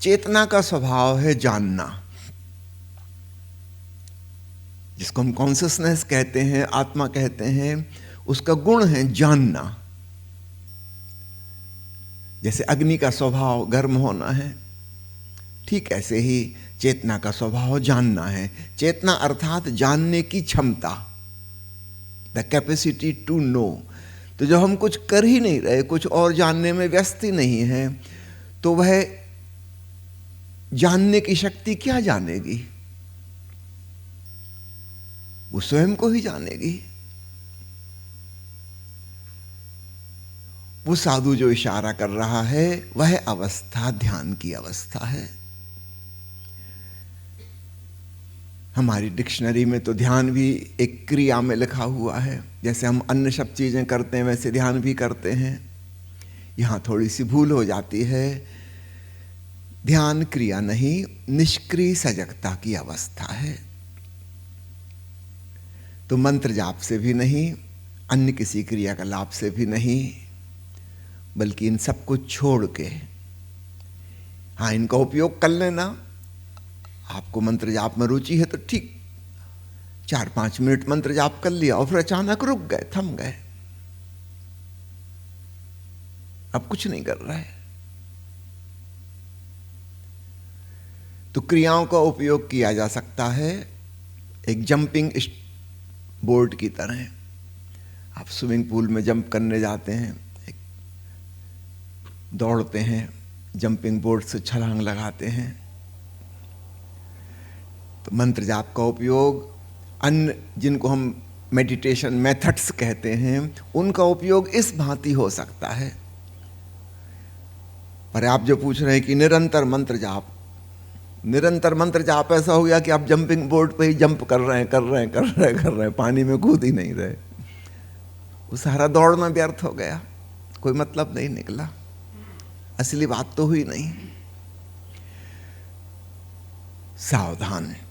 चेतना का स्वभाव है जानना, जिसको हम कॉन्शियसनेस कहते हैं, आत्मा कहते हैं, उसका गुण है जानना। जैसे अग्नि का स्वभाव गर्म होना है, ठीक ऐसे ही चेतना का स्वभाव जानना है। चेतना अर्थात जानने की क्षमता, द कैपेसिटी टू नो। तो जब हम कुछ कर ही नहीं रहे, कुछ और जानने में व्यस्त ही नहीं है, तो वह जानने की शक्ति क्या जानेगी? वो स्वयं को ही जानेगी। वो साधु जो इशारा कर रहा है वह अवस्था ध्यान की अवस्था है। हमारी डिक्शनरी में तो ध्यान भी एक क्रिया में लिखा हुआ है। जैसे हम अन्य सब चीजें करते हैं वैसे ध्यान भी करते हैं। यहां थोड़ी सी भूल हो जाती है। ध्यान क्रिया नहीं, निष्क्रिय सजगता की अवस्था है। तो मंत्र जाप से भी नहीं, अन्य किसी क्रियाकलाप से भी नहीं, बल्कि इन सब को छोड़ के, हाँ इनका उपयोग कर लेना। आपको मंत्र जाप में रुचि है तो ठीक, 4-5 मिनट मंत्र जाप कर लिया और फिर अचानक रुक गए, थम गए, अब कुछ नहीं कर रहा है। तो क्रियाओं का उपयोग किया जा सकता है एक जंपिंग बोर्ड की तरह। आप स्विमिंग पूल में जंप करने जाते हैं, दौड़ते हैं, जंपिंग बोर्ड से छलांग लगाते हैं। तो मंत्र जाप का उपयोग अन्य जिनको हम मेडिटेशन मेथड्स कहते हैं उनका उपयोग इस भांति हो सकता है। पर आप जो पूछ रहे हैं कि निरंतर मंत्र जाप, निरंतर मंत्र जाप ऐसा हो गया कि आप जंपिंग बोर्ड पे ही जंप कर रहे हैं, पानी में कूद ही नहीं रहे, वो सारा दौड़ना व्यर्थ हो गया, कोई मतलब नहीं निकला, असली बात तो हुई नहीं। सावधान है।